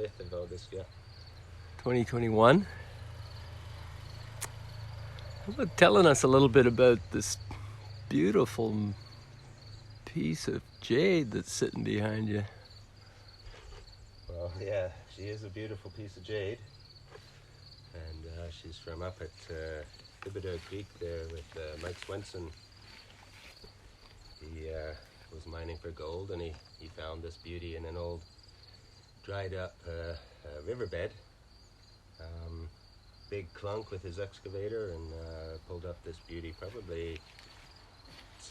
5th of August, yeah. 2021. How about telling us a little bit about this beautiful piece of jade that's sitting behind you? Well, yeah, she is a beautiful piece of jade. And she's from up at Thibodeau Creek there with Mike Swenson. He was mining for gold, and he found this beauty in an old dried up riverbed. Big clunk with his excavator, and pulled up this beauty probably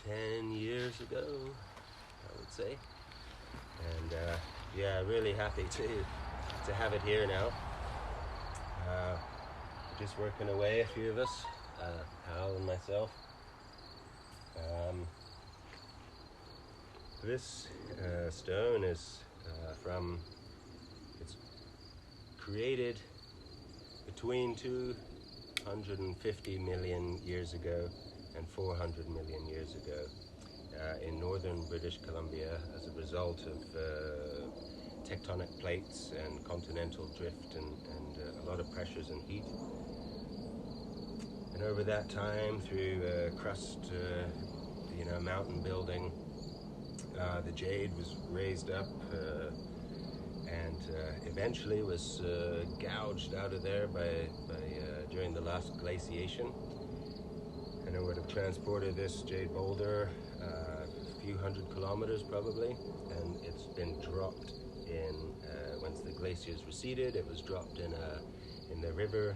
10 years ago, I would say. And yeah, really happy to have it here now. Just working away, a few of us, Hal and myself. This stone is it's created between 250 million years ago and 400 million years ago in northern British Columbia as a result of tectonic plates and continental drift and a lot of pressures and heat. And over that time, through crust, mountain building, the jade was raised up and eventually was gouged out of there by during the last glaciation. And it would have transported this jade boulder a few hundred kilometers probably, and it's been dropped in once the glaciers receded. It was dropped in the river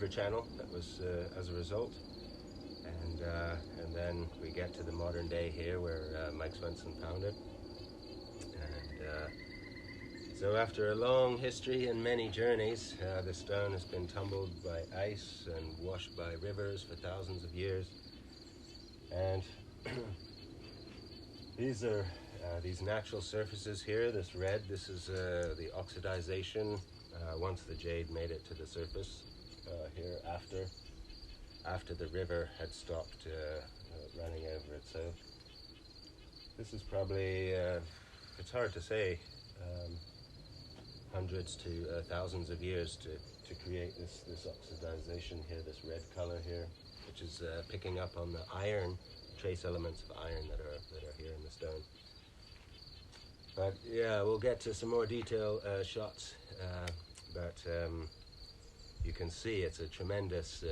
channel. That was as a result. And then we get to the modern day here where Mike Swenson found it. And so after a long history and many journeys, the stone has been tumbled by ice and washed by rivers for thousands of years. And these are these natural surfaces here. This red, this is the oxidization once the jade made it to the surface here after the river had stopped running over it. So this is probably, it's hard to say, hundreds to thousands of years to create this oxidization here, this red color here, which is picking up on the iron, trace elements of iron that are here in the stone. But yeah, we'll get to some more detail shots, but you can see it's a tremendous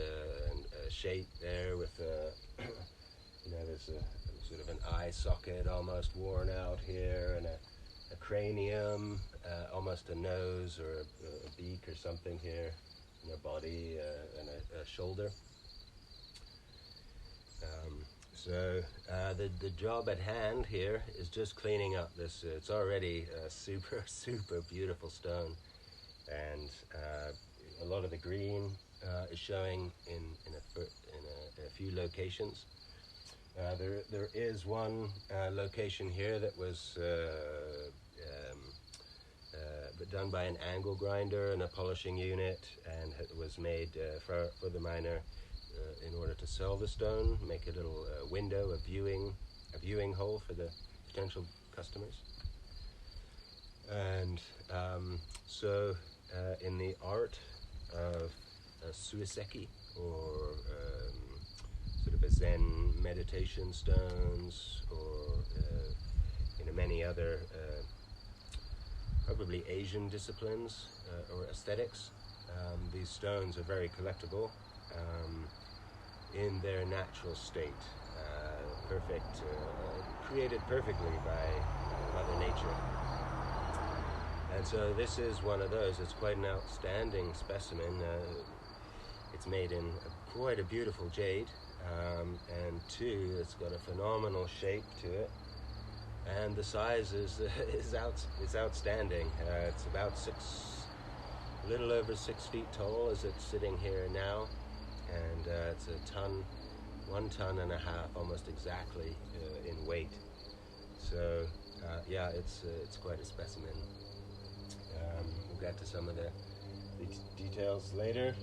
shape there with there's a sort of an eye socket almost worn out here, and a cranium, almost a nose or a beak or something here, and a body and a shoulder. So the job at hand here is just cleaning up this. It's already a super beautiful stone, and a lot of the green is showing in a few locations. There is one location here that was done by an angle grinder and a polishing unit, and it was made for the miner in order to sell the stone, make a little window, a viewing hole for the potential customers. And so in the art of suiseki, or sort of a Zen meditation stones, or many other probably Asian disciplines or aesthetics, these stones are very collectible in their natural state, perfect, created perfectly by Mother Nature. And so this is one of those. It's quite an outstanding specimen. It's made in quite a beautiful jade, and two, it's got a phenomenal shape to it, and the size is outstanding. It's about a little over 6 feet tall as it's sitting here now, and it's 1.5 tons, almost exactly in weight. So yeah, it's quite a specimen. We'll get to some of the details later,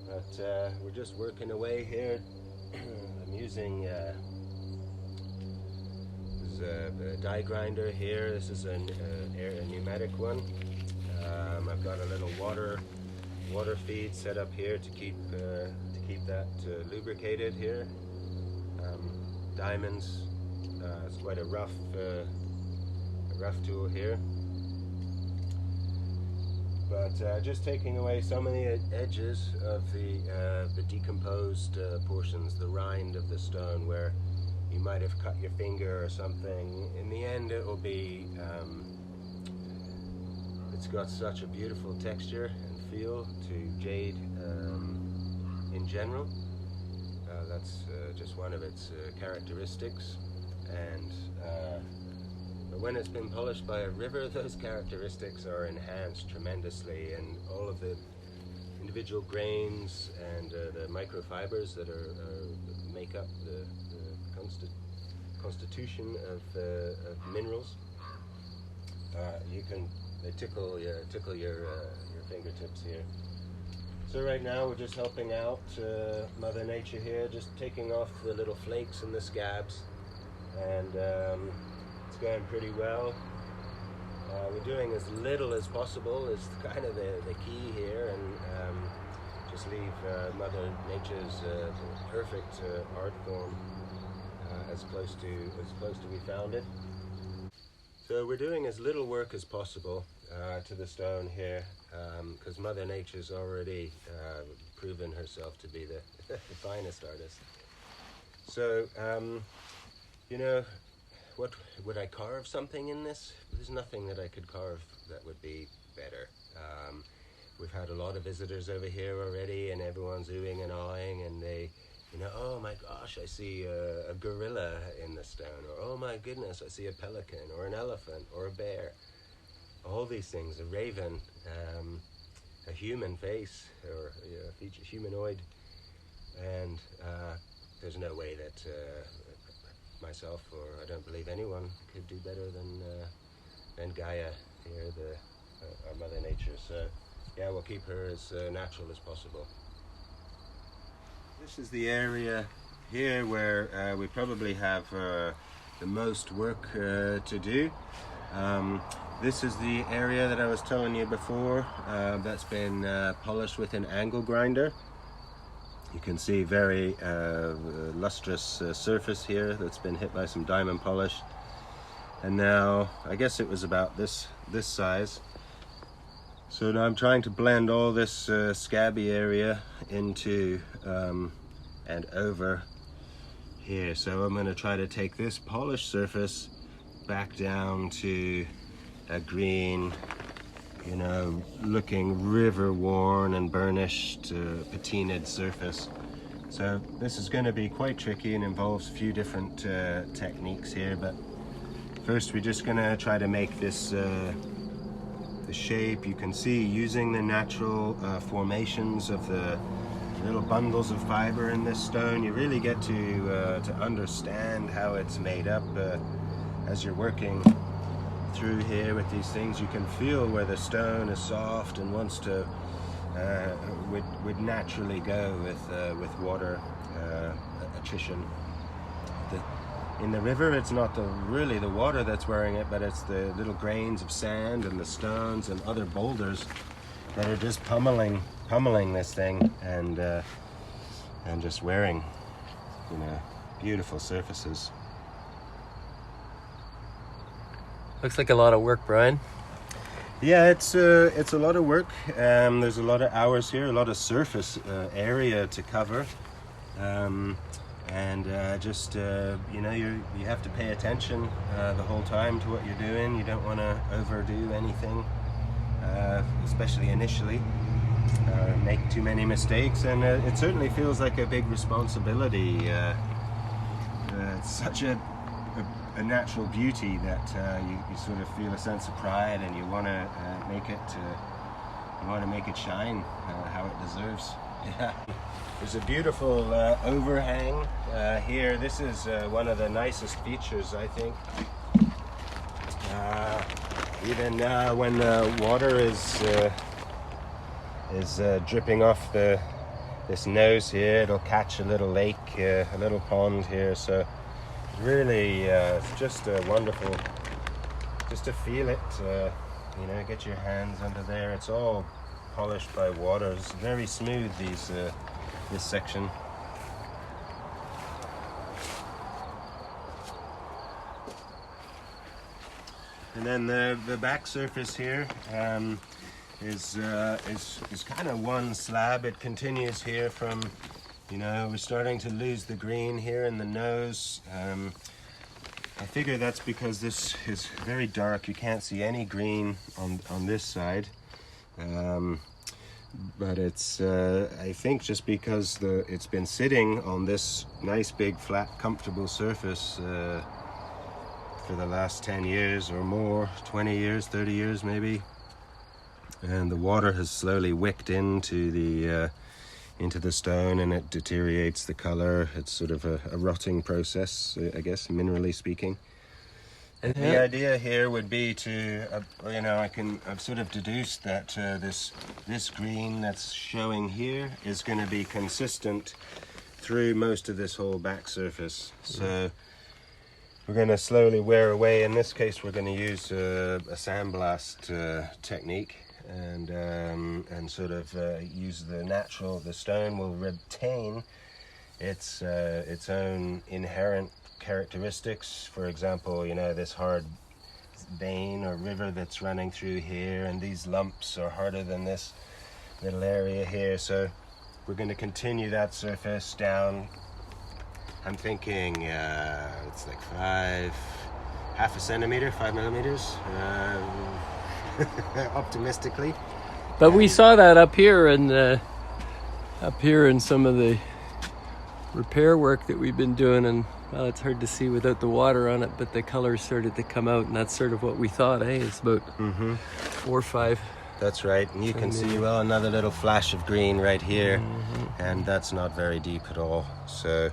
but we're just working away here. I'm using is a die grinder here. This is a pneumatic one. I've got a little water feed set up here to keep that lubricated here. Diamonds. It's quite a rough tool here. But just taking away some of the edges of the decomposed portions, the rind of the stone where you might have cut your finger or something. In the end, it will be, it's got such a beautiful texture and feel to jade in general. That's just one of its characteristics. And but when it's been polished by a river, those characteristics are enhanced tremendously, and all of the individual grains and the microfibers that make up the constitution of minerals, they tickle your fingertips here. So right now we're just helping out Mother Nature here, just taking off the little flakes and the scabs, and it's going pretty well. We're doing as little as possible is kind of the key here, and just leave Mother Nature's perfect art form as close to we found it. So we're doing as little work as possible to the stone here, because Mother Nature's already proven herself to be the finest artist. So, you know, what would I carve something in this? There's nothing that I could carve that would be better. We've had a lot of visitors over here already, and everyone's oohing and awing, and they, you know, oh my gosh, I see a gorilla in the stone, or oh my goodness, I see a pelican, or an elephant, or a bear. All these things, a raven, a human face, or a feature humanoid, and there's no way that myself, or I don't believe anyone, could do better than Gaia here, our Mother Nature. So yeah, we'll keep her as natural as possible. This is the area here where we probably have the most work to do. This is the area that I was telling you before that's been polished with an angle grinder. You can see very lustrous surface here that's been hit by some diamond polish. And now, I guess it was about this size. So now I'm trying to blend all this scabby area into and over here. So I'm going to try to take this polished surface back down to a green, you know, looking river worn and burnished patinaed surface. So this is going to be quite tricky and involves a few different techniques here, but first we're just going to try to make this the shape. You can see using the natural formations of the little bundles of fiber in this stone, you really get to understand how it's made up as you're working through here with these things. You can feel where the stone is soft and wants to would naturally go with water attrition. In the river, it's not really the water that's wearing it, but it's the little grains of sand and the stones and other boulders that are just pummeling this thing and just wearing, you know, beautiful surfaces. Looks like a lot of work, Brian. Yeah, it's a lot of work. There's a lot of hours here, a lot of surface area to cover, and just you know, you have to pay attention the whole time to what you're doing. You don't want to overdo anything, especially initially. Make too many mistakes, and it certainly feels like a big responsibility. It's such a natural beauty that you sort of feel a sense of pride, and you want to make it shine how it deserves. Yeah. There's a beautiful overhang here. This is one of the nicest features, I think. Even when the water is dripping off this nose here, it'll catch a little lake, a little pond here. So really, it's just wonderful just to feel it, you know, get your hands under there. It's all polished by water. It's very smooth, this section. And then the back surface here is kind of one slab. It continues here from, you know, we're starting to lose the green here in the nose. I figure that's because this is very dark. You can't see any green on this side. But it's, I think just because it's been sitting on this nice big flat comfortable surface for the last 10 years or more, 20 years, 30 years maybe. And the water has slowly wicked into the stone, and it deteriorates the color. It's sort of a rotting process, I guess, minerally speaking. And the idea here would be to, you know, I've sort of deduced that this green that's showing here is going to be consistent through most of this whole back surface. So we're going to slowly wear away. In this case, we're going to use a sandblast technique, and sort of use the stone will retain its own inherent characteristics. For example, you know, this hard vein or river that's running through here, and these lumps are harder than this little area here. So we're going to continue that surface down. I'm thinking it's like half a centimeter, 5 millimeters, optimistically. But we saw that up here in some of the repair work that we've been doing, and well, it's hard to see without the water on it, but the colors started to come out, and that's sort of what we thought, eh? It's about 4 or 5. That's right, and you can see, well, another little flash of green right here, and that's not very deep at all. So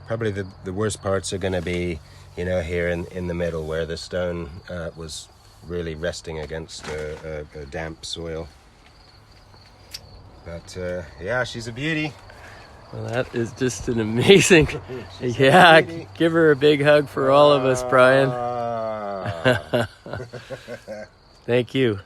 probably the worst parts are going to be, you know, here in the middle where the stone was really resting against a damp soil. But yeah, she's a beauty. Well, that is just an amazing. Yeah, give her a big hug for all of us, Brian. Thank you.